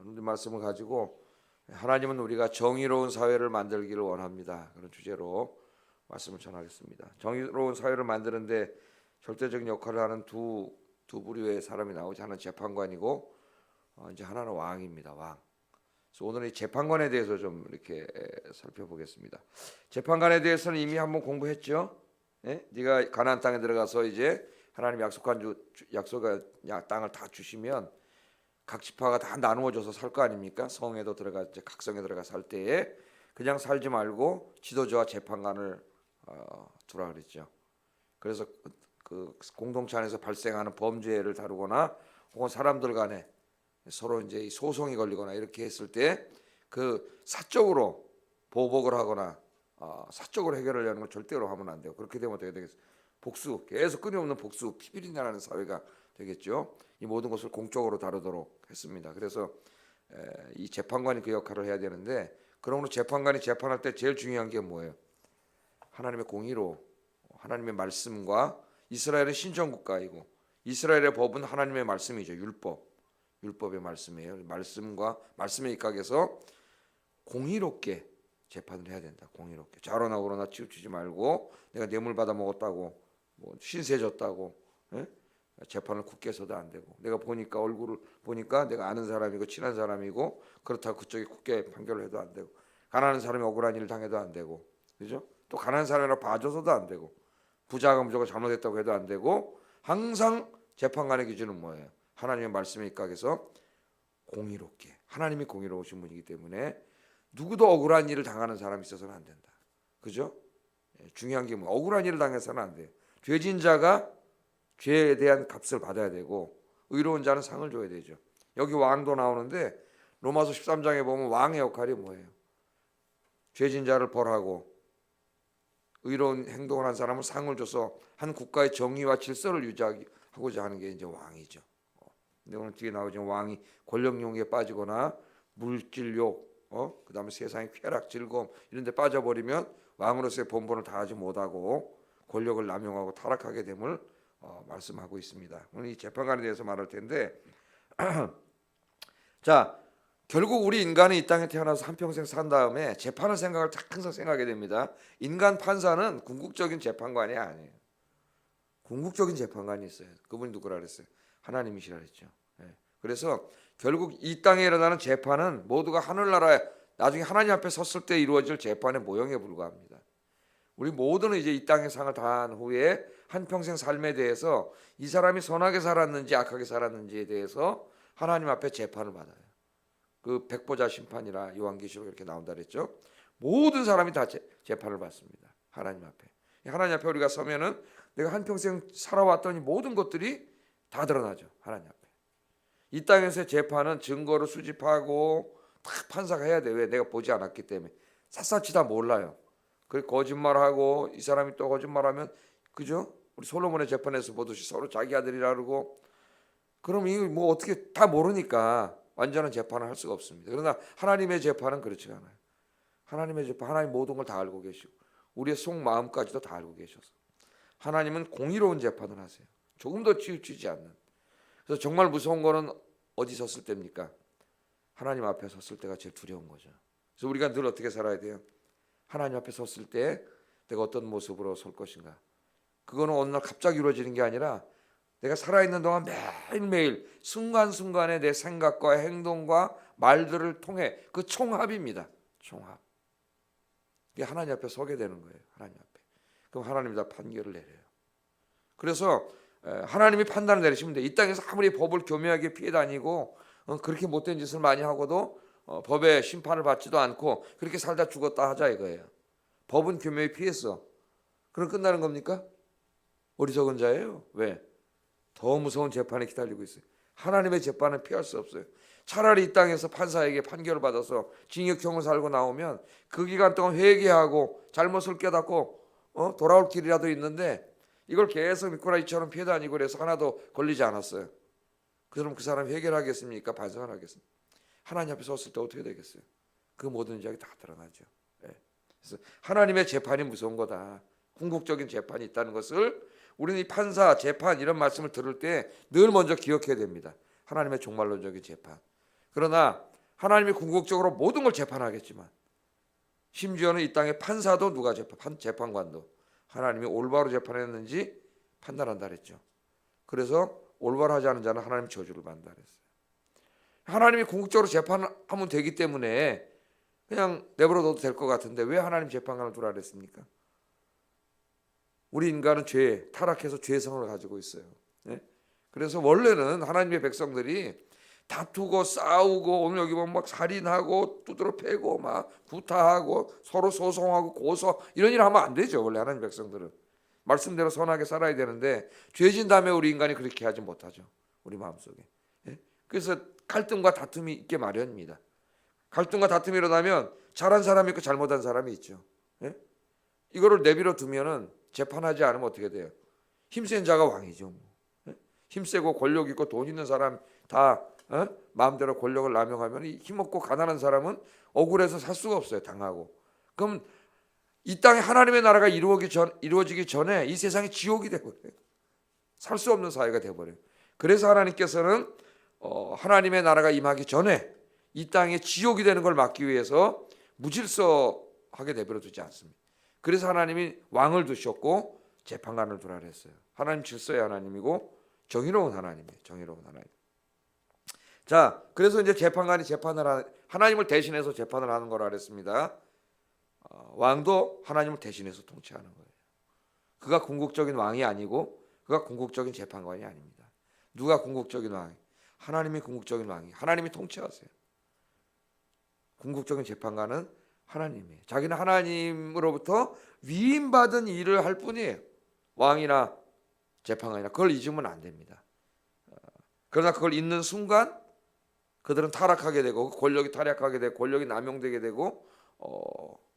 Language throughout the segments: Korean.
하나님 말씀을 가지고 하나님은 우리가 정의로운 사회를 만들기를 원합니다. 그런 주제로 말씀을 전하겠습니다. 정의로운 사회를 만드는데 절대적인 역할을 하는 두 부류의 사람이 나오지. 하나는 재판관이고 이제 하나는 왕입니다. 왕. 그래서 오늘은 이 재판관에 대해서 좀 이렇게 살펴보겠습니다. 재판관에 대해서는 이미 한번 공부했죠. 예? 네가 가나안 땅에 들어가서 이제 하나님 약속한 땅을 다 주시면 각 지파가 다 나누어져서 살 거 아닙니까? 성에도 들어가 이제 각 성에 들어가 살 때에 그냥 살지 말고 지도자와 재판관을 두라 그랬죠. 그래서 그 공동체 안에서 발생하는 범죄를 다루거나 혹은 사람들 간에 서로 이제 소송이 걸리거나 이렇게 했을 때 그 사적으로 보복을 하거나 사적으로 해결하려는 걸 절대로 하면 안 돼요. 그렇게 되면 어떻게 되겠어요? 복수, 계속 끊임없는 복수, 피비린내 나는 사회가 되겠죠. 이 모든 것을 공적으로 다루도록 했습니다. 그래서 이 재판관이 그 역할을 해야 되는데, 그러므로 재판관이 재판할 때 제일 중요한 게 뭐예요? 하나님의 공의로, 하나님의 말씀과, 이스라엘은 신정국가이고 이스라엘의 법은 하나님의 말씀이죠. 율법의 말씀이에요. 말씀과 말씀의 입각에서 공의롭게 재판을 해야 된다. 공의롭게. 좌로나 우로나 치우치지 말고 내가 뇌물 받아 먹었다고 뭐 신세 졌다고 재판을 굳게 해서도 안 되고, 내가 보니까 얼굴을 보니까 내가 아는 사람이고 친한 사람이고 그렇다고 그쪽이 굳게 판결을 해도 안 되고, 가난한 사람이 억울한 일을 당해도 안 되고, 그죠? 또 가난한 사람이라 봐줘서도 안 되고, 부자가 무조건 잘못했다고 해도 안 되고, 항상 재판관의 기준은 뭐예요? 하나님의 말씀에 입각해서 공의롭게, 하나님이 공의로우신 분이기 때문에 누구도 억울한 일을 당하는 사람이 있어서는 안 된다. 그죠? 중요한 게 뭐 억울한 일을 당해서는 안 돼요. 죄진 자가 죄에 대한 값을 받아야 되고 의로운 자는 상을 줘야 되죠. 여기 왕도 나오는데 로마서 13장에 보면 왕의 역할이 뭐예요? 죄진 자를 벌하고 의로운 행동을 한 사람은 상을 줘서 한 국가의 정의와 질서를 유지하고자 하는 게 이제 왕이죠. 근데 오늘 뒤에 나오지만 왕이 권력욕에 빠지거나 물질욕, 그다음에 세상의 쾌락, 즐거움 이런 데 빠져버리면 왕으로서의 본분을 다하지 못하고 권력을 남용하고 타락하게 됨을 말씀하고 있습니다. 오늘 이 재판관에 대해서 말할 텐데 자, 결국 우리 인간은 이 땅에 태어나서 한평생 산 다음에 재판을 항상 생각하게 됩니다. 인간 판사는 궁극적인 재판관이 아니에요. 궁극적인 재판관이 있어요. 그분이 누구라 그랬어요? 하나님이시라 그랬죠. 그래서 결국 이 땅에 일어나는 재판은 모두가 하늘나라에 나중에 하나님 앞에 섰을 때 이루어질 재판의 모형에 불과합니다. 우리 모두는 이제 이 땅의 상을 다한 후에 한평생 삶에 대해서 이 사람이 선하게 살았는지 악하게 살았는지에 대해서 하나님 앞에 재판을 받아요. 그 백보자 심판이라 요한계시록 이렇게 나온다 그랬죠. 모든 사람이 다 재판을 받습니다. 하나님 앞에. 하나님 앞에 우리가 서면은 내가 한평생 살아왔더니 모든 것들이 다 드러나죠. 하나님 앞에. 이 땅에서의 재판은 증거를 수집하고 다 판사가 해야 돼. 왜? 내가 보지 않았기 때문에. 샅샅이 다 몰라요. 그 거짓말하고 이 사람이 또 거짓말하면, 그죠? 우리 솔로몬의 재판에서 보듯이 서로 자기 아들이라 그러고, 그럼 이거 뭐 어떻게 다 모르니까 완전한 재판을 할 수가 없습니다. 그러나 하나님의 재판은 그렇지 않아요. 하나님의 재판, 하나님 모든 걸 다 알고 계시고 우리의 속마음까지도 다 알고 계셔서 하나님은 공의로운 재판을 하세요. 조금 더 치우치지 않는. 그래서 정말 무서운 거는 어디 섰을 때입니까? 하나님 앞에 섰을 때가 제일 두려운 거죠. 그래서 우리가 늘 어떻게 살아야 돼요? 하나님 앞에 섰을 때 내가 어떤 모습으로 설 것인가. 그거는 어느 날 갑자기 이루어지는 게 아니라 내가 살아있는 동안 매일매일 순간순간에 내 생각과 행동과 말들을 통해 그 총합입니다. 총합. 이게 하나님 앞에 서게 되는 거예요. 하나님 앞에. 그럼 하나님이 다 판결을 내려요. 그래서 하나님이 판단을 내리시면 돼요. 이 땅에서 아무리 법을 교묘하게 피해 다니고 그렇게 못된 짓을 많이 하고도 법의 심판을 받지도 않고 그렇게 살다 죽었다 하자 이거예요. 법은 교묘히 피했어. 그럼 끝나는 겁니까? 어리석은 자예요. 왜? 더 무서운 재판이 기다리고 있어요. 하나님의 재판은 피할 수 없어요. 차라리 이 땅에서 판사에게 판결을 받아서 징역형을 살고 나오면 그 기간 동안 회개하고 잘못을 깨닫고 돌아올 길이라도 있는데, 이걸 계속 미꾸라지처럼 피해 다니고 그래서 하나도 걸리지 않았어요. 그럼 그 사람이 회개하겠습니까? 반성을 하겠습니까? 하나님 앞에 섰을 때 어떻게 되겠어요? 그 모든 이야기 다 드러나죠. 그래서 하나님의 재판이 무서운 거다. 궁극적인 재판이 있다는 것을 우리는 이 판사, 재판 이런 말씀을 들을 때 늘 먼저 기억해야 됩니다. 하나님의 종말론적인 재판. 그러나 하나님이 궁극적으로 모든 걸 재판하겠지만 심지어는 이 땅의 판사도 누가 재판관도 하나님이 올바로 재판했는지 판단한다 그랬죠. 그래서 올바로 하지 않은 자는 하나님 저주를 받는다 그랬어요. 하나님이 궁극적으로 재판하면 되기 때문에 그냥 내버려둬도 될 것 같은데 왜 하나님 재판관을 두라 그랬습니까? 우리 인간은 죄, 타락해서 죄성을 가지고 있어요. 네? 그래서 원래는 하나님의 백성들이 다투고 싸우고 오늘 여기 보면 막 살인하고 두드러 패고 막 구타하고 서로 소송하고 고소 이런 일 하면 안 되죠. 원래 하나님 백성들은 말씀대로 선하게 살아야 되는데 죄진 다음에 우리 인간이 그렇게 하지 못하죠. 우리 마음속에. 예? 그래서 갈등과 다툼이 있게 마련입니다. 갈등과 다툼이 일어나면 잘한 사람이 있고 잘못한 사람이 있죠. 예? 이거를 내버려 두면은 재판하지 않으면 어떻게 돼요? 힘센 자가 왕이죠. 예? 힘세고 권력 있고 돈 있는 사람 다 마음대로 권력을 남용하면 힘없고 가난한 사람은 억울해서 살 수가 없어요. 당하고. 그럼 이 땅에 하나님의 나라가 이루어지기 전에 이 세상이 지옥이 되어버려요. 살 수 없는 사회가 되어버려요. 그래서 하나님께서는 하나님의 나라가 임하기 전에 이 땅에 지옥이 되는 걸 막기 위해서 무질서하게 내버려 두지 않습니다. 그래서 하나님이 왕을 두셨고 재판관을 두라 그랬어요. 하나님 질서의 하나님이고 정의로운 하나님이에요. 정의로운 하나님. 자, 그래서 이제 재판관이 하나님을 대신해서 재판을 하는 거라 그랬습니다. 왕도 하나님을 대신해서 통치하는 거예요. 그가 궁극적인 왕이 아니고 그가 궁극적인 재판관이 아닙니다. 누가 궁극적인 왕이? 하나님이 궁극적인 왕이. 하나님이 통치하세요. 궁극적인 재판관은 하나님이에요. 자기는 하나님으로부터 위임받은 일을 할 뿐이에요. 왕이나 재판관이나 그걸 잊으면 안 됩니다. 그러나 그걸 잊는 순간 그들은 타락하게 되고 권력이 타락하게 되고 권력이 남용되게 되고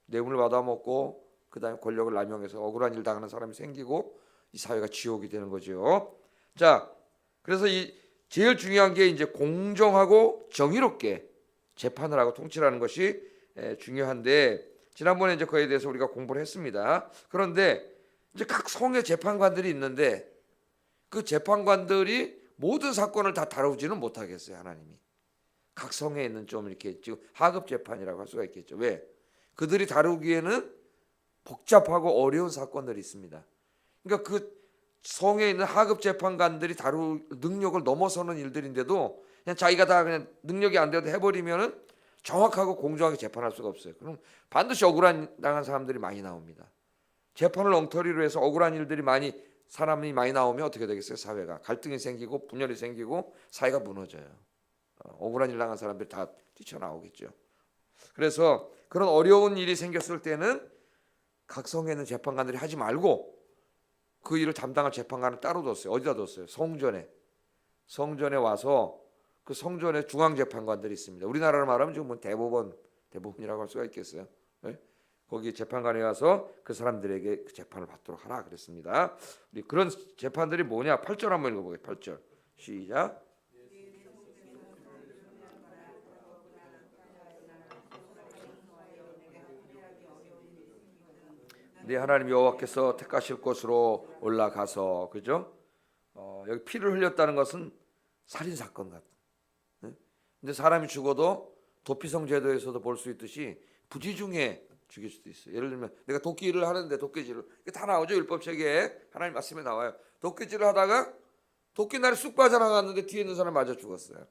뇌물을 받아먹고 그다음에 권력을 남용해서 억울한 일 당하는 사람이 생기고 이 사회가 지옥이 되는 거죠. 자, 그래서 이 제일 중요한 게 이제 공정하고 정의롭게 재판을 하고 통치를 하는 것이 중요한데 지난번에 이제 그에 대해서 우리가 공부를 했습니다. 그런데 이제 각 성의 재판관들이 있는데 그 재판관들이 모든 사건을 다 다루지는 못하겠어요. 하나님이 각 성에 있는 좀 이렇게 지금 하급 재판이라고 할 수가 있겠죠. 왜? 그들이 다루기에는 복잡하고 어려운 사건들이 있습니다. 그러니까 그 성에 있는 하급 재판관들이 다룰 능력을 넘어서는 일들인데도 그냥 자기가 다 그냥 능력이 안 돼도 해버리면은 정확하고 공정하게 재판할 수가 없어요. 그럼 반드시 억울한 당한 사람들이 많이 나옵니다. 재판을 엉터리로 해서 억울한 일들이 사람이 많이 나오면 어떻게 되겠어요? 사회가 갈등이 생기고 분열이 생기고 사회가 무너져요. 억울한 일 당한 사람들이 다 뛰쳐나오겠죠. 그래서 그런 어려운 일이 생겼을 때는 각 성에 있는 재판관들이 하지 말고 그 일을 담당할 재판관을 따로 뒀어요. 어디다 뒀어요? 성전에 와서 그 성전에 중앙재판관들이 있습니다. 우리나라로 말하면 지금 뭐 대법원이라고 할 수가 있겠어요. 네? 거기 재판관에 와서 그 사람들에게 그 재판을 받도록 하라 그랬습니다. 우리 그런 재판들이 뭐냐? 8절 한번 읽어보게요. 8절 시작. 네, 하나님 여호와께서 택하실 곳으로 올라가서 그죠? 여기 피를 흘렸다는 것은 살인 사건 같은. 네? 근데 사람이 죽어도 도피성 제도에서도 볼 수 있듯이 부지중에 죽일 수도 있어요. 예를 들면 내가 도끼질을 하는데 도끼질을 이게 다 나오죠. 율법책에 하나님 말씀에 나와요. 도끼질을 하다가 도끼날이 쑥 빠져나갔는데 뒤에 있는 사람 맞아 죽었어요.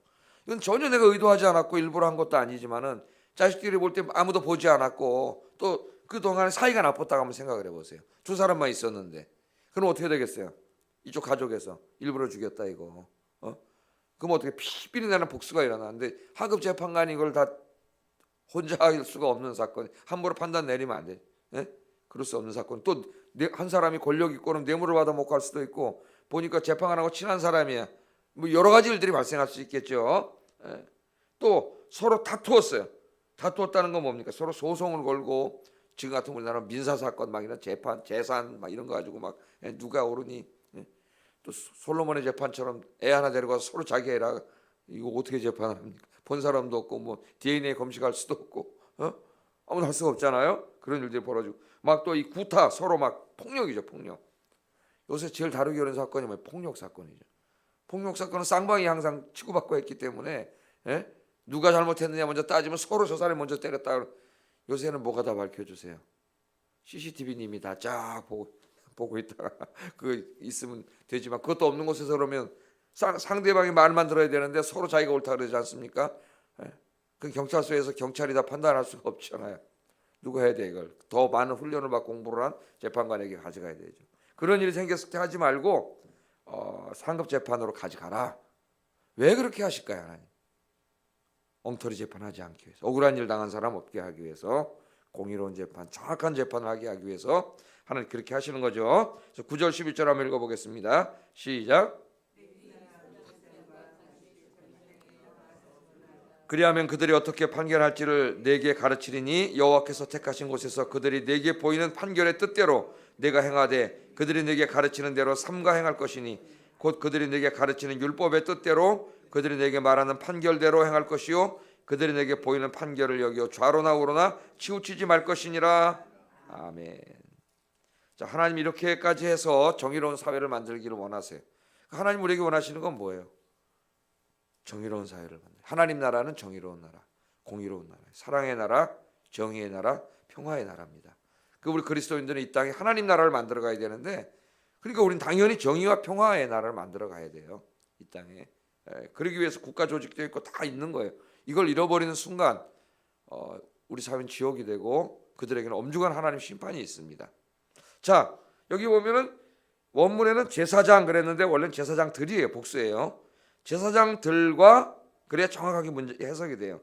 이건 전혀 내가 의도하지 않았고 일부러 한 것도 아니지만은 자식들이 볼 때 아무도 보지 않았고 또 그동안에 사이가 나빴다고 한번 생각을 해보세요. 두 사람만 있었는데 그럼 어떻게 되겠어요? 이쪽 가족에서 일부러 죽였다 이거. 그럼 어떻게 피비리 나는 복수가 일어나는데 하급 재판관이 이걸 다 혼자 할 수가 없는 사건, 함부로 판단 내리면 안 돼. 예? 그럴 수 없는 사건. 또 한 사람이 권력 있고는 뇌물을 받아 먹고 할 수도 있고 보니까 재판관하고 친한 사람이야. 뭐 여러 가지 일들이 발생할 수 있겠죠. 예? 또 서로 다투었어요. 다투었다는 건 뭡니까? 서로 소송을 걸고 지금 같은 우리나라 민사 사건 막 이런 재판, 재산 막 이런 거 가지고 막 누가 옳으니 또 솔로몬의 재판처럼 애 하나 데려가서 서로 자기 애라 이거 어떻게 재판을 합니까? 본 사람도 없고 뭐 DNA 검식할 수도 없고 아무도 할 수가 없잖아요. 그런 일들이 벌어지고 막 또 이 구타 서로 막 폭력이죠. 폭력. 요새 제일 다루기 어려운 사건이 뭐예요? 폭력 사건이죠. 폭력 사건은 쌍방이 항상 치고받고 했기 때문에 누가 잘못했느냐 먼저 따지면 서로 저 사람이 먼저 때렸다. 요새는 뭐가 다 밝혀주세요. CCTV님이 다 쫙 보고 있다가 그 있으면 되지만 그것도 없는 곳에서 그러면 상대방이 말만 들어야 되는데 서로 자기가 옳다 그러지 않습니까? 그 경찰서에서 경찰이 다 판단할 수가 없잖아요. 누가 해야 돼 이걸? 더 많은 훈련을 받고 공부를 한 재판관에게 가져가야 되죠. 그런 일이 생겼을 때 하지 말고 상급 재판으로 가져가라. 왜 그렇게 하실까요, 하나님? 엉터리 재판하지 않기 위해서, 억울한 일 당한 사람 없게 하기 위해서, 공의로운 재판, 정확한 재판을 하게 하기 위해서 하나님 그렇게 하시는 거죠. 그래서 9절 11절 한번 읽어보겠습니다. 시작. 그리하면 그들이 어떻게 판결할지를 내게 가르치리니 여호와께서 택하신 곳에서 그들이 내게 보이는 판결의 뜻대로 내가 행하되 그들이 내게 가르치는 대로 삼가 행할 것이니 곧 그들이 내게 가르치는 율법의 뜻대로 그들이 내게 말하는 판결대로 행할 것이요 그들이 내게 보이는 판결을 여기어 좌로나 우로나 치우치지 말 것이니라. 아멘. 자, 하나님 이렇게까지 해서 정의로운 사회를 만들기를 원하세요. 하나님 우리에게 원하시는 건 뭐예요? 정의로운 사회를 만들. 하나님 나라는 정의로운 나라, 공의로운 나라, 사랑의 나라, 정의의 나라, 평화의 나라입니다. 그 우리 그리스도인들은 이 땅에 하나님 나라를 만들어 가야 되는데, 그러니까 우리는 당연히 정의와 평화의 나라를 만들어 가야 돼요. 이 땅에. 그러기 위해서 국가 조직도 있고 다 있는 거예요. 이걸 잃어버리는 순간 우리 사회는 지옥이 되고 그들에게는 엄중한 하나님 심판이 있습니다. 자, 여기 보면은 원문에는 제사장 그랬는데 원래는 제사장들이에요. 복수예요. 제사장들과 그래야 정확하게 해석이 돼요.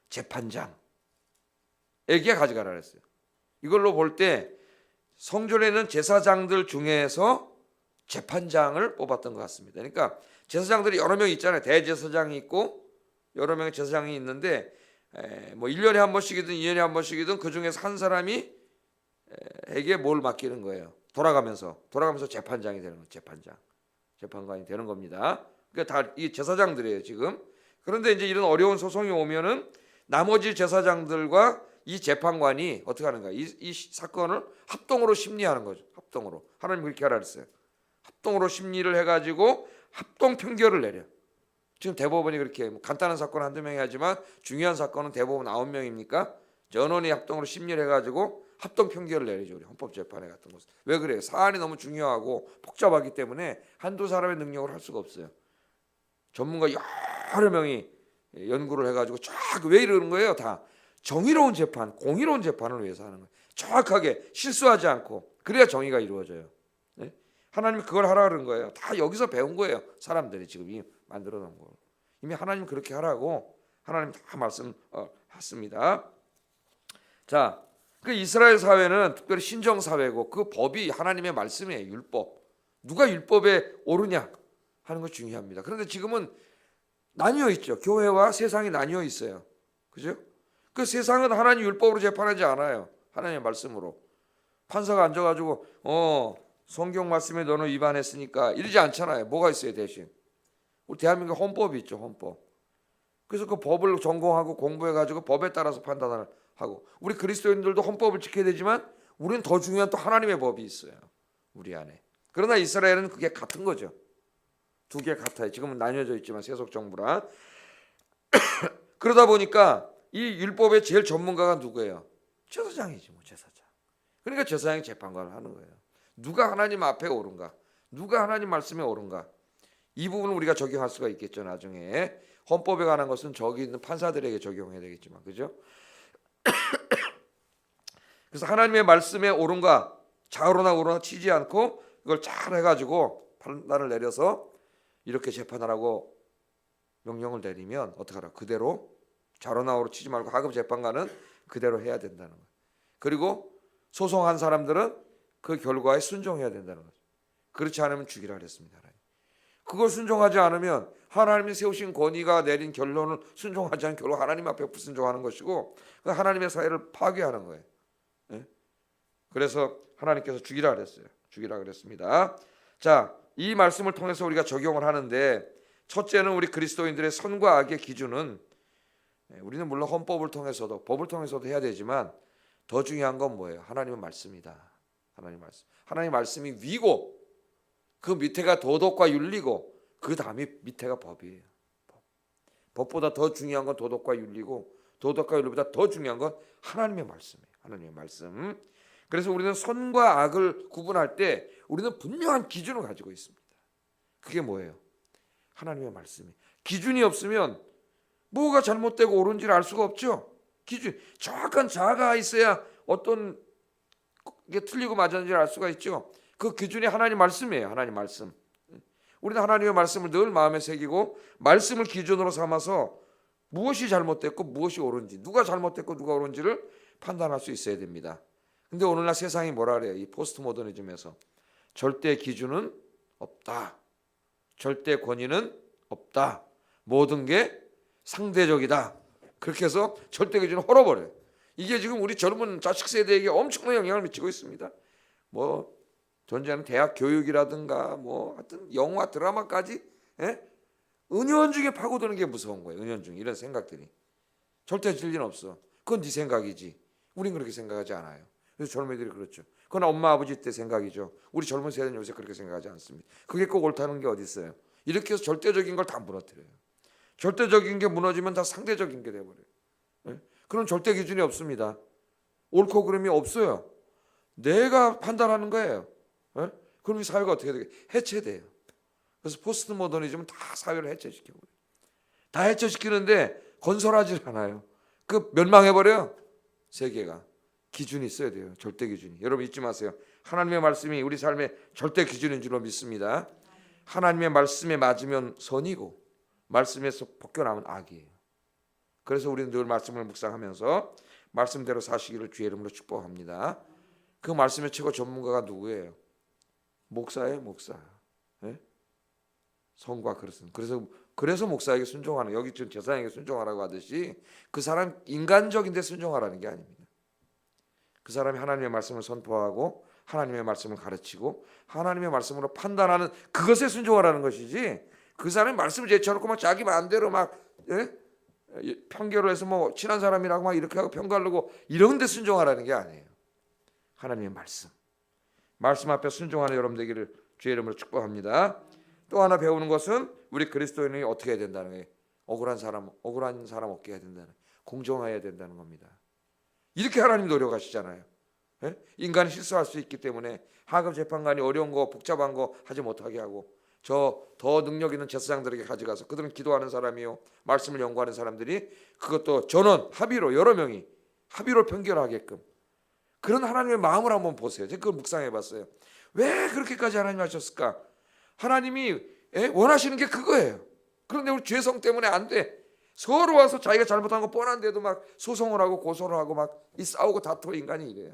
재판장에게 가져가라 그랬어요. 이걸로 볼 때 성전에는 제사장들 중에서 재판장을 뽑았던 것 같습니다. 그러니까 제사장들이 여러 명 있잖아요. 대제사장이 있고 여러 명의 제사장이 있는데 뭐 1년에 한 번씩이든 2년에 한 번씩이든 그 중에서 한 사람이 에게 뭘 맡기는 거예요. 돌아가면서 재판장이 되는 거예요. 재판관이 되는 겁니다. 그러니까 다 이 제사장들이에요 지금. 그런데 이제 이런 어려운 소송이 오면은 나머지 제사장들과 이 재판관이 어떻게 하는가? 이 사건을 합동으로 심리하는 거죠. 합동으로. 하나님 그렇게 하라 그랬어요. 합동으로 심리를 해가지고 합동 판결을 내려. 지금 대법원이 그렇게 간단한 사건 한두 명이 하지만 중요한 사건은 대법원 9명입니까? 전원이 합동으로 심리를 해가지고 합동 판결을 내리죠. 우리 헌법재판회 같은 곳. 왜 그래요? 사안이 너무 중요하고 복잡하기 때문에 한두 사람의 능력으로 할 수가 없어요. 전문가 여러 명이 연구를 해가지고 쫙 왜 이러는 거예요? 다 정의로운 재판, 공의로운 재판을 위해서 하는 거예요. 정확하게 실수하지 않고 그래야 정의가 이루어져요. 네? 하나님이 그걸 하라 그런 거예요. 다 여기서 배운 거예요. 사람들이 지금 이미 만들어 놓은 거. 이미 하나님 그렇게 하라고 하나님 다 말씀하셨습니다. 자, 그 이스라엘 사회는 특별히 신정 사회고 그 법이 하나님의 말씀이에요. 율법. 누가 율법에 오르냐 하는 거 중요합니다. 그런데 지금은 나뉘어 있죠. 교회와 세상이 나뉘어 있어요. 그죠? 그 세상은 하나님 율법으로 재판하지 않아요. 하나님의 말씀으로. 판사가 앉아가지고 성경 말씀에 너는 위반했으니까 이러지 않잖아요. 뭐가 있어요 대신? 우리 대한민국 헌법이 있죠. 헌법. 그래서 그 법을 전공하고 공부해가지고 법에 따라서 판단을 하고 우리 그리스도인들도 헌법을 지켜야 되지만 우리는 더 중요한 또 하나님의 법이 있어요. 우리 안에. 그러나 이스라엘은 그게 같은 거죠. 두 개 같아요. 지금은 나뉘어져 있지만 세속 정부랑. 그러다 보니까 이 율법의 제일 전문가가 누구예요? 제사장이지 뭐 제사장. 그러니까 제사장이 재판관을 하는 거예요. 누가 하나님 앞에 옳은가? 누가 하나님 말씀에 옳은가? 이 부분을 우리가 적용할 수가 있겠죠. 나중에 헌법에 관한 것은 저기 있는 판사들에게 적용해야 되겠지만 그죠? 그래서 하나님의 말씀에 옳은가 좌우로나 우로나 치지 않고 이걸 잘 해가지고 판단을 내려서 이렇게 재판하라고 명령을 내리면 어떡하라? 그대로 좌우로나 우로 치지 말고 하급 재판관은 그대로 해야 된다는 거예요. 그리고 소송한 사람들은 그 결과에 순종해야 된다는 거죠. 그렇지 않으면 죽이라 그랬습니다. 그걸 순종하지 않으면 하나님이 세우신 권위가 내린 결론을 순종하지 않으면 결국 하나님 앞에 불순종하는 것이고 하나님의 사회를 파괴하는 거예요. 그래서 하나님께서 죽이라 그랬어요. 죽이라 그랬습니다. 자, 이 말씀을 통해서 우리가 적용을 하는데 첫째는 우리 그리스도인들의 선과 악의 기준은 우리는 물론 헌법을 통해서도 법을 통해서도 해야 되지만 더 중요한 건 뭐예요? 하나님의 말씀이다. 하나님 말씀. 하나님 말씀이 위고 그 밑에가 도덕과 윤리고 그 다음이 밑에가 법이에요. 법보다 더 중요한 건 도덕과 윤리고 도덕과 윤리보다 더 중요한 건 하나님의 말씀이에요. 하나님의 말씀. 그래서 우리는 선과 악을 구분할 때 우리는 분명한 기준을 가지고 있습니다. 그게 뭐예요? 하나님의 말씀이. 기준이 없으면 뭐가 잘못되고 옳은지를 알 수가 없죠. 기준, 정확한 자아가 있어야 어떤 게 틀리고 맞았는지를 알 수가 있죠. 그 기준이 하나님 말씀이에요. 하나님 말씀. 우리는 하나님의 말씀을 늘 마음에 새기고 말씀을 기준으로 삼아서 무엇이 잘못됐고 무엇이 옳은지, 누가 잘못됐고 누가 옳은지를 판단할 수 있어야 됩니다. 근데 오늘날 세상이 뭐라 그래요? 이 포스트 모더니즘에서 절대 기준은 없다. 절대 권위는 없다. 모든 게 상대적이다. 그렇게 해서 절대 기준을 헐어버려요. 이게 지금 우리 젊은 자식 세대에게 엄청난 영향을 미치고 있습니다. 뭐 존재하는 대학 교육이라든가 뭐 하여튼 영화 드라마까지 은연중에 파고드는 게 무서운 거예요. 은연중 이런 생각들이. 절대 진리는 없어. 그건 네 생각이지. 우린 그렇게 생각하지 않아요. 그래서 젊은이들이 그렇죠. 그건 엄마 아버지 때 생각이죠. 우리 젊은 세대는 요새 그렇게 생각하지 않습니다. 그게 꼭 옳다는 게 어디 있어요. 이렇게 해서 절대적인 걸 다 무너뜨려요. 절대적인 게 무너지면 다 상대적인 게 돼버려요. 그런 절대 기준이 없습니다. 옳고 그름이 없어요. 내가 판단하는 거예요. 그럼 이 사회가 어떻게 되게 해체돼요. 그래서 포스트 모더니즘은 다 사회를 해체시켜버려요. 다 해체시키는데 건설하지 않아요. 그 멸망해버려요. 세계가. 기준이 있어야 돼요. 절대 기준이. 여러분 잊지 마세요. 하나님의 말씀이 우리 삶의 절대 기준인 줄로 믿습니다. 하나님의 말씀에 맞으면 선이고 말씀에서 벗겨나면 악이에요. 그래서 우리는 늘 말씀을 묵상하면서 말씀대로 사시기를 주의 이름으로 축복합니다. 그 말씀의 최고 전문가가 누구예요? 목사예요, 목사. 성과 그릇은. 그래서 목사에게 순종하는, 여기 지금 제사장에게 순종하라고 하듯이 그 사람 인간적인데 순종하라는 게 아닙니다. 그 사람이 하나님의 말씀을 선포하고 하나님의 말씀을 가르치고 하나님의 말씀으로 판단하는 그것에 순종하라는 것이지, 그 사람이 말씀을 제쳐놓고 막 자기 마음대로 막 편결을 해서 뭐 친한 사람이라고 막 이렇게 하고 편가르고 이런 데 순종하라는 게 아니에요. 하나님의 말씀 앞에 순종하는 여러분 되기를 주의 이름으로 축복합니다. 또 하나 배우는 것은 우리 그리스도인이 어떻게 해야 된다는 거예요. 억울한 사람 없게 해야 된다는, 공정해야 된다는 겁니다. 이렇게 하나님 노력하시잖아요. 인간이 실수할 수 있기 때문에 하급 재판관이 어려운 거 복잡한 거 하지 못하게 하고 저 더 능력 있는 제사장들에게 가져가서 그들은 기도하는 사람이요 말씀을 연구하는 사람들이 그것도 전원 합의로 여러 명이 합의로 편결하게끔 그런 하나님의 마음을 한번 보세요. 제가 그걸 묵상해봤어요. 왜 그렇게까지 하나님 하셨을까? 하나님이 원하시는 게 그거예요. 그런데 우리 죄성 때문에 안 돼. 서로 와서 자기가 잘못한 거 뻔한데도 막 소송을 하고 고소를 하고 막 싸우고 다투고 인간이 이래요.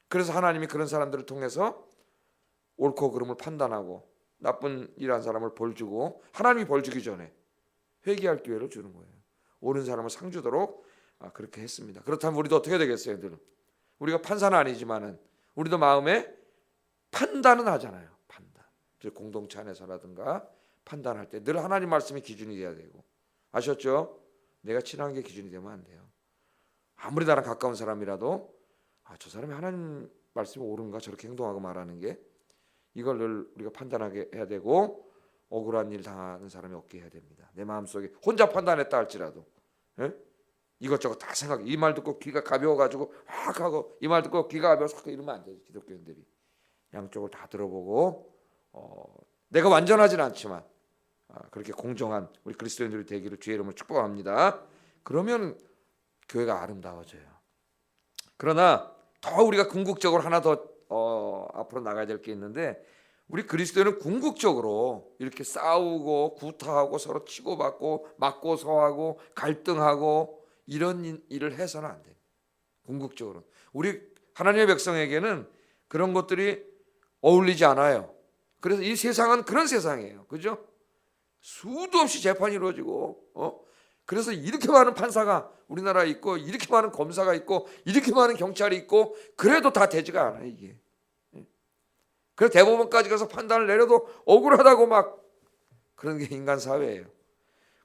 그래서 하나님이 그런 사람들을 통해서 옳고 그름을 판단하고 나쁜 일한 사람을 벌 주고, 하나님이 벌 주기 전에 회개할 기회를 주는 거예요. 옳은 사람을 상 주도록 그렇게 했습니다. 그렇다면 우리도 어떻게 되겠어요? 우리가 판사는 아니지만은 우리도 마음에 판단은 하잖아요. 판단. 공동체 안에서라든가 판단할 때 늘 하나님 말씀이 기준이 돼야 되고, 아셨죠? 내가 친한 게 기준이 되면 안 돼요. 아무리 나랑 가까운 사람이라도 저 사람이 하나님 말씀이 옳은가 저렇게 행동하고 말하는 게, 이걸 늘 우리가 판단하게 해야 되고 억울한 일 당하는 사람이 없게 해야 됩니다. 내 마음속에 혼자 판단했다 할지라도 이것저것 다 생각해. 이 말 듣고 귀가 가벼워가지고 확 하고 이 말 듣고 귀가 가벼워서 확 이러면 안 돼요. 기독교인들이 양쪽을 다 들어보고 내가 완전하지는 않지만 그렇게 공정한 우리 그리스도인들이 되기를 주의 이름으로 축복합니다. 그러면 교회가 아름다워져요. 그러나 더 우리가 궁극적으로 하나 더 앞으로 나가야 될 게 있는데, 우리 그리스도인은 궁극적으로 이렇게 싸우고 구타하고 서로 치고받고 맞고 서하고 갈등하고 이런 일을 해서는 안 돼요. 궁극적으로 우리 하나님의 백성에게는 그런 것들이 어울리지 않아요. 그래서 이 세상은 그런 세상이에요. 그죠? 수도 없이 재판이 이루어지고 그래서 이렇게 많은 판사가 우리나라에 있고 이렇게 많은 검사가 있고 이렇게 많은 경찰이 있고 그래도 다 되지가 않아요. 이게. 그래서 대법원까지 가서 판단을 내려도 억울하다고 막 그런 게 인간 사회예요.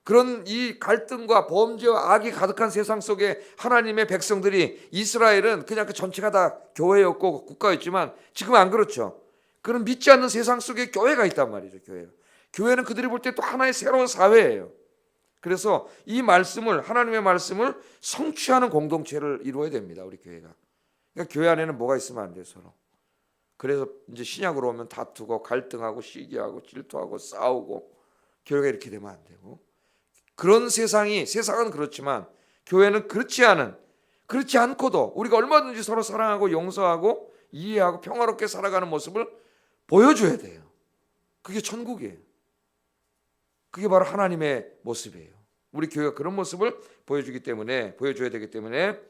그런 이 갈등과 범죄와 악이 가득한 세상 속에 하나님의 백성들이, 이스라엘은 그냥 그 전체가 다 교회였고 국가였지만 지금 안 그렇죠. 그런 믿지 않는 세상 속에 교회가 있단 말이죠. 교회는 그들이 볼 때 또 하나의 새로운 사회예요. 그래서 이 말씀을, 하나님의 말씀을 성취하는 공동체를 이루어야 됩니다. 우리 교회가. 그러니까 교회 안에는 뭐가 있으면 안 돼요, 서로. 그래서 이제 신약으로 오면 다투고 갈등하고 시기하고 질투하고 싸우고, 교회가 이렇게 되면 안 되고, 그런 세상은 그렇지만 교회는 그렇지 않고도 우리가 얼마든지 서로 사랑하고 용서하고 이해하고 평화롭게 살아가는 모습을 보여줘야 돼요. 그게 천국이에요. 그게 바로 하나님의 모습이에요. 우리 교회가 그런 모습을 보여줘야 되기 때문에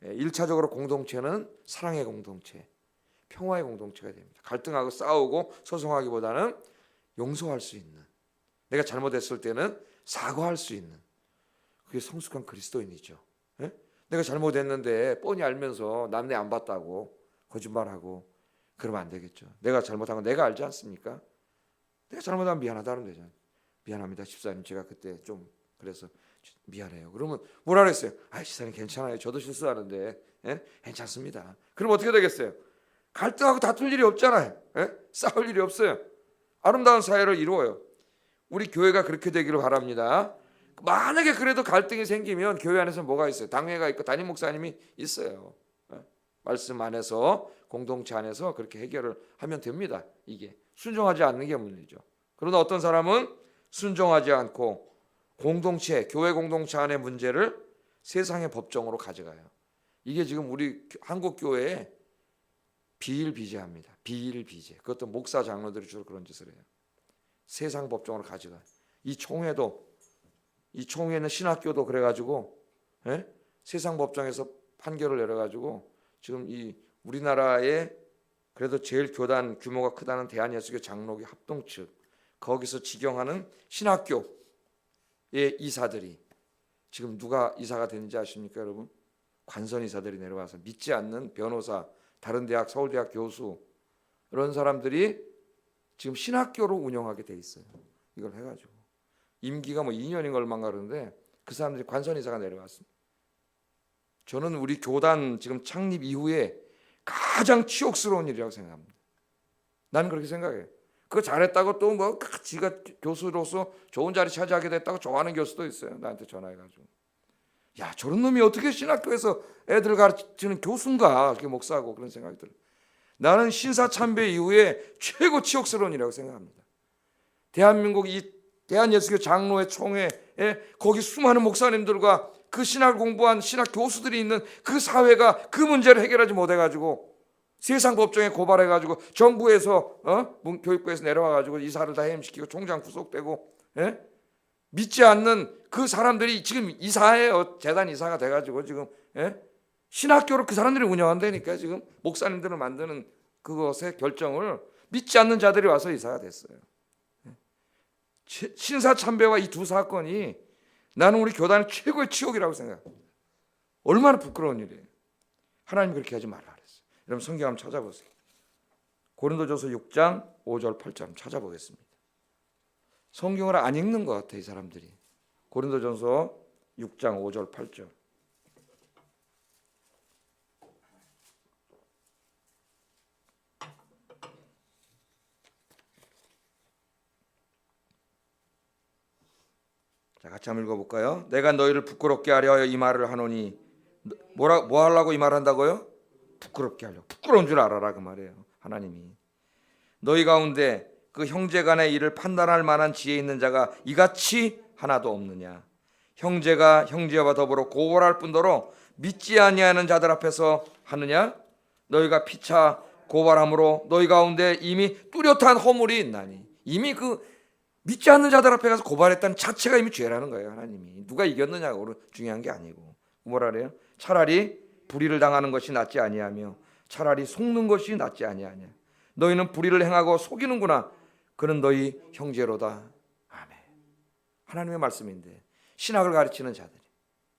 1차적으로 공동체는 사랑의 공동체, 평화의 공동체가 됩니다. 갈등하고 싸우고 소송하기보다는 용서할 수 있는, 내가 잘못했을 때는 사과할 수 있는, 그게 성숙한 그리스도인이죠. 예? 내가 잘못했는데 뻔히 알면서 남네 안 봤다고 거짓말하고 그러면 안 되겠죠. 내가 잘못한 건 내가 알지 않습니까? 내가 잘못하면 미안하다는 되잖아요. 미안합니다, 집사님. 제가 그때 좀 그래서 미안해요. 그러면 뭐라 그랬어요? 집사님 괜찮아요. 저도 실수하는데 괜찮습니다. 그럼 어떻게 되겠어요? 갈등하고 다툴 일이 없잖아요. 싸울 일이 없어요. 아름다운 사회를 이루어요. 우리 교회가 그렇게 되기를 바랍니다. 만약에 그래도 갈등이 생기면 교회 안에서 뭐가 있어요? 당회가 있고 담임 목사님이 있어요. 말씀 안에서, 공동체 안에서 그렇게 해결을 하면 됩니다. 이게 순종하지 않는 게 문제죠. 그러나 어떤 사람은 순종하지 않고 교회 공동체 안의 문제를 세상의 법정으로 가져가요. 이게 지금 우리 한국 교회의 비일비재합니다. 비일비재. 그것도 목사 장로들이 주로 그런 짓을 해요. 세상 법정으로 가져가요. 이 총회는 신학교도 그래가지고 세상 법정에서 판결을 내려가지고 지금 이 우리나라의 그래도 제일 교단 규모가 크다는 대한예수교 장로교 합동 측, 거기서 직영하는 신학교의 이사들이 지금 누가 이사가 되는지 아십니까, 여러분? 관선 이사들이 내려와서 믿지 않는 변호사, 다른 대학, 서울대학 교수, 이런 사람들이 지금 신학교로 운영하게 돼 있어요. 이걸 해가지고 임기가 2년인가 얼마인가 그러는데 그 사람들이 관선 이사가 내려왔습니다. 저는 우리 교단 지금 창립 이후에 가장 치욕스러운 일이라고 생각합니다. 나는 그렇게 생각해요. 그거 잘했다고 또 지가 교수로서 좋은 자리 차지하게 됐다고 좋아하는 교수도 있어요. 나한테 전화해가지고, 야, 저런 놈이 어떻게 신학교에서 애들 가르치는 교수인가, 그게 목사고, 그런 생각이 들어요. 나는 신사참배 이후에 최고 치욕스러운 일이라고 생각합니다. 대한민국 이 대한예수교 장로회 총회에 거기 수많은 목사님들과 그 신학을 공부한 신학 교수들이 있는 그 사회가 그 문제를 해결하지 못해가지고 세상 법정에 고발해가지고 정부에서 교육부에서 내려와가지고 이사를 다 해임시키고 총장 구속되고, 믿지 않는 그 사람들이 지금 이사예요. 재단 이사가 돼가지고 지금 신학교를 그 사람들이 운영한다니까. 지금 목사님들을 만드는 그것의 결정을 믿지 않는 자들이 와서 이사가 됐어요. 신사참배와 이 두 사건이 나는 우리 교단의 최고의 치욕이라고 생각합니다. 얼마나 부끄러운 일이에요. 하나님 그렇게 하지 말라 그랬어요. 여러분 성경 한번 찾아보세요. 고린도전서 6장 5절 8절 찾아보겠습니다. 성경을 안 읽는 것 같아 이 사람들이. 고린도전서 6장 5절 8절. 자, 같이 한번 읽어볼까요? 내가 너희를 부끄럽게 하려 이 말을 하노니, 뭐 하려고 이 말을 한다고요? 부끄럽게 하려고. 부끄러운 줄 알아라 그 말이에요. 하나님이 너희 가운데 그 형제 간의 일을 판단할 만한 지혜 있는 자가 이같이 하나도 없느냐. 형제가 형제와 더불어 고발할 뿐더러 믿지 아니하는 자들 앞에서 하느냐. 너희가 피차 고발함으로 너희 가운데 이미 뚜렷한 허물이 있나니. 이미 그 믿지 않는 자들 앞에 가서 고발했다는 자체가 이미 죄라는 거예요. 하나님이 누가 이겼느냐가 중요한 게 아니고, 뭐라 그래요? 차라리 불의를 당하는 것이 낫지 아니하며 차라리 속는 것이 낫지 아니하냐. 너희는 불의를 행하고 속이는구나. 그는 너희 형제로다. 아멘. 하나님의 말씀인데 신학을 가르치는 자들이,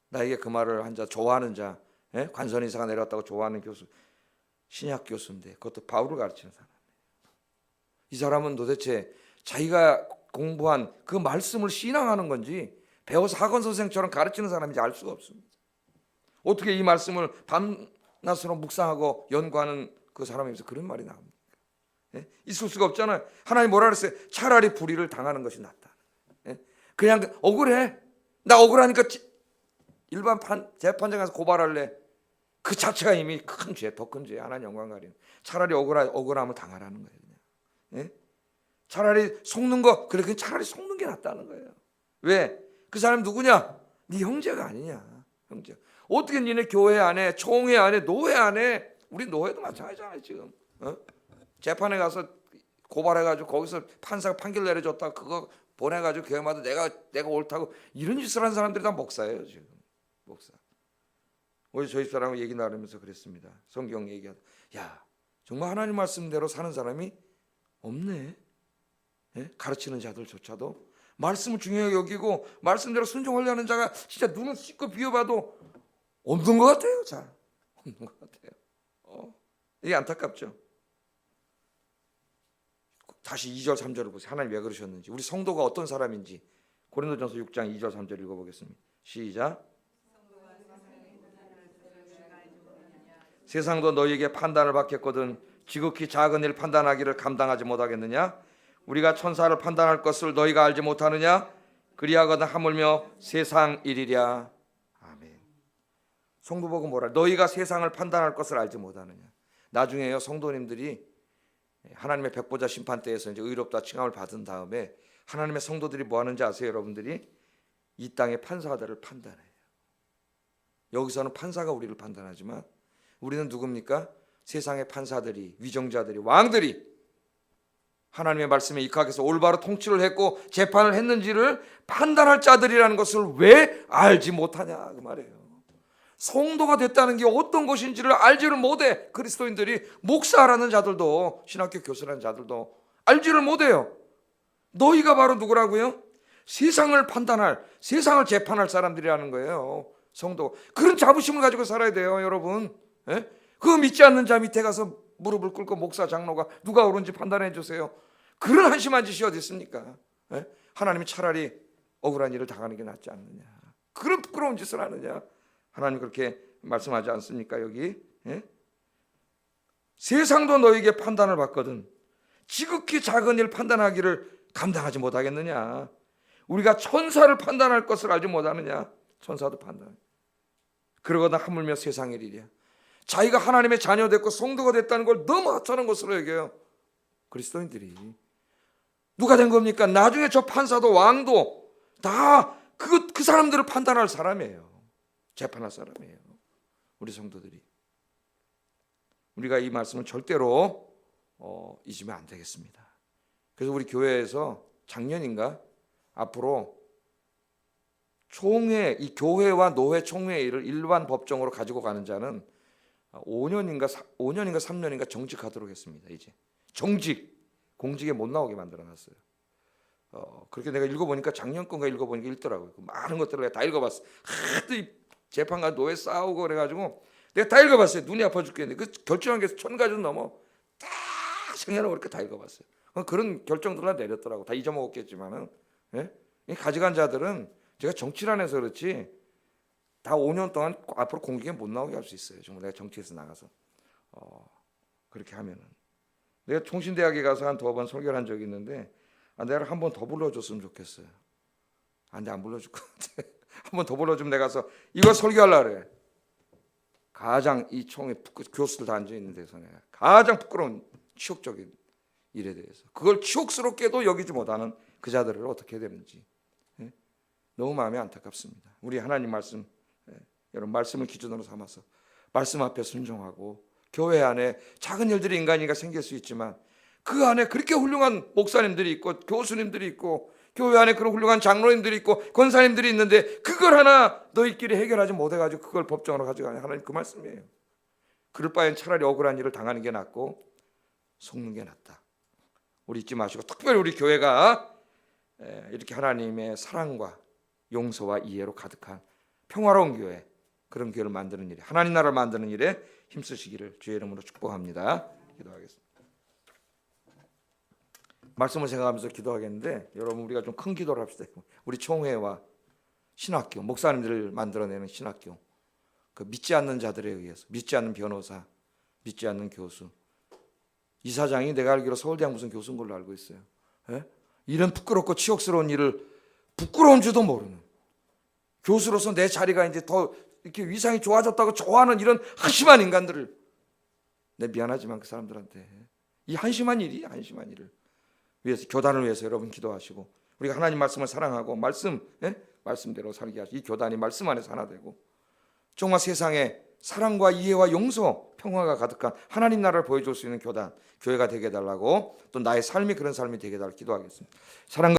나에게 그 말을 한 자, 좋아하는 자, 관선 이사가 내려왔다고 좋아하는 교수, 신약 교수인데 그것도 바울을 가르치는 사람. 이 사람은 도대체 자기가 공부한 그 말씀을 신앙하는 건지 배워서 학원 선생처럼 가르치는 사람인지 알 수가 없습니다. 어떻게 이 말씀을 밤낮으로 묵상하고 연구하는 그 사람에서 그런 말이 나옵니까? 있을 수가 없잖아요. 하나님 뭐라 그랬어요? 차라리 불의를 당하는 것이 낫다. 그냥 억울해. 나 억울하니까 일반 재판장 가서 고발할래. 그 자체가 이미 큰 죄, 더 큰 죄. 하나님 영광 가리는. 차라리 억울함을 당하라는 거예요. 그냥. 예? 차라리 속는 거, 그래, 차라리 속는 게 낫다는 거예요. 왜? 그 사람이 누구냐? 네 형제가 아니냐. 형제. 어떻게 니네 교회 안에, 총회 안에, 노회 안에, 우리 노회도 마찬가지잖아요 지금. 재판에 가서 고발해가지고 거기서 판사가 판결 내려줬다, 그거 보내가지고 교회마다 내가 옳다고 이런 짓을 한 사람들이 다 목사예요 지금. 목사. 어제 저희 사람하고 얘기 나누면서 그랬습니다. 성경 얘기하다. 야, 정말 하나님 말씀대로 사는 사람이 없네. 예? 가르치는 자들조차도 말씀을 중요하게 여기고 말씀대로 순종하려는 하는 자가 진짜 눈을 씻고 비워봐도 없는 것 같아요. 잘 없는 것 같아요. 이게 안타깝죠. 다시 2절 3절을 보세요. 하나님 왜 그러셨는지, 우리 성도가 어떤 사람인지 고린도전서 6장 2절 3절 읽어보겠습니다. 시작. 세상도 너희에게 판단을 받겠거든 지극히 작은 일 판단하기를 감당하지 못하겠느냐? 우리가 천사를 판단할 것을 너희가 알지 못하느냐? 그리하거든 하물며 세상 일이랴. 아멘. 성도 보고 뭐라? 너희가 세상을 판단할 것을 알지 못하느냐? 나중에요, 성도님들이 하나님의 백보자 심판대에서 이제 의롭다 칭함을 받은 다음에 하나님의 성도들이 뭐 하는지 아세요, 여러분들이? 이 땅의 판사들을 판단해요. 여기서는 판사가 우리를 판단하지만 우리는 누굽니까? 세상의 판사들이, 위정자들이, 왕들이 하나님의 말씀에 입각해서 올바로 통치를 했고 재판을 했는지를 판단할 자들이라는 것을 왜 알지 못하냐 그 말이에요. 성도가 됐다는 게 어떤 것인지를 알지를 못해. 그리스도인들이, 목사라는 자들도, 신학교 교수라는 자들도 알지를 못해요. 너희가 바로 누구라고요? 세상을 판단할, 세상을 재판할 사람들이라는 거예요. 성도. 그런 자부심을 가지고 살아야 돼요, 여러분. 예? 그거 믿지 않는 자 밑에 가서 무릎을 꿇고 목사, 장로가 누가 옳은지 판단해 주세요. 그런 한심한 짓이 어디 있습니까? 예? 하나님이 차라리 억울한 일을 당하는 게 낫지 않느냐. 그런 부끄러운 짓을 하느냐. 하나님 그렇게 말씀하지 않습니까? 여기. 예? 세상도 너에게 판단을 받거든 지극히 작은 일 판단하기를 감당하지 못하겠느냐? 우리가 천사를 판단할 것을 알지 못하느냐? 천사도 판단. 그러거든 하물며 세상 일이랴. 자기가 하나님의 자녀 됐고 성도가 됐다는 걸 너무 하찮은 것으로 여겨요. 그리스도인들이. 누가 된 겁니까? 나중에 저 판사도 왕도 다 그 사람들을 판단할 사람이에요. 재판할 사람이에요. 우리 성도들이. 우리가 이 말씀을 절대로 잊으면 안 되겠습니다. 그래서 우리 교회에서 작년인가 앞으로 총회, 이 교회와 노회 총회를 일반 법정으로 가지고 가는 자는 5년인가 3년인가 정직하도록 했습니다. 이제 정직, 공직에 못 나오게 만들어놨어요. 그렇게 내가 읽어보니까 작년 건가 읽어보니까 읽더라고요. 많은 것들을 내가 다 읽어봤어. 하도 이 재판관 노회 싸우고 그래가지고 내가 다 읽어봤어요. 눈이 아파 죽겠는데 그 결정한 게 1000가지 넘어. 다 정해놓고 이렇게 다 읽어봤어요. 그런 결정들을 내렸더라고. 다 잊어먹었겠지만은. 예? 가져간 자들은 제가 정치를 안 해서 그렇지 다 5년 동안 앞으로 공직에 못 나오게 할 수 있어요. 정말 내가 정치에서 나가서 그렇게 하면은. 내가 통신대학에 가서 한 2번 설교를 한 적이 있는데 내가 한 번 더 불러줬으면 좋겠어요. 근데 안 불러줄 것 같아. 한 번 더 불러주면 내가 가서 이거 설교하려고 그래. 가장 이 총회 교수들 다 앉아있는 데서 내가 가장 부끄러운 치욕적인 일에 대해서 그걸 치욕스럽게도 여기지 못하는 그 자들을 어떻게 해야 되는지 너무 마음이 안타깝습니다. 우리 하나님 말씀, 여러분 말씀을 기준으로 삼아서 말씀 앞에 순종하고 교회 안에 작은 일들이 인간이가 생길 수 있지만 그 안에 그렇게 훌륭한 목사님들이 있고 교수님들이 있고 교회 안에 그런 훌륭한 장로님들이 있고 권사님들이 있는데 그걸 하나 너희끼리 해결하지 못해가지고 그걸 법정으로 가져가냐. 하나님 그 말씀이에요. 그럴 바엔 차라리 억울한 일을 당하는 게 낫고 속는 게 낫다. 우리 잊지 마시고 특별히 우리 교회가 이렇게 하나님의 사랑과 용서와 이해로 가득한 평화로운 교회, 그런 교회를 만드는 일에, 하나님 나라를 만드는 일에 힘쓰시기를 주의 이름으로 축복합니다. 기도하겠습니다. 말씀을 생각하면서 기도하겠는데 여러분 우리가 좀 큰 기도를 합시다. 우리 총회와 신학교, 목사님들을 만들어내는 신학교, 그 믿지 않는 자들에 의해서, 믿지 않는 변호사, 믿지 않는 교수, 이사장이 내가 알기로 서울대학 무슨 교수인 걸로 알고 있어요. 예? 이런 부끄럽고 치욕스러운 일을 부끄러운 줄도 모르는 교수로서 내 자리가 이제 더 이렇게 위상이 좋아졌다고 좋아하는 이런 한심한 인간들을, 내 미안하지만 그 사람들한테 이 한심한 일을 위해서, 교단을 위해서 여러분 기도하시고, 우리가 하나님 말씀을 사랑하고 말씀대로 살게 하시고, 이 교단이 말씀 안에서 하나 되고 정말 세상에 사랑과 이해와 용서, 평화가 가득한 하나님 나라를 보여줄 수 있는 교단, 교회가 되게 해달라고, 또 나의 삶이 그런 삶이 되게 해달라고 기도하겠습니다. 사랑과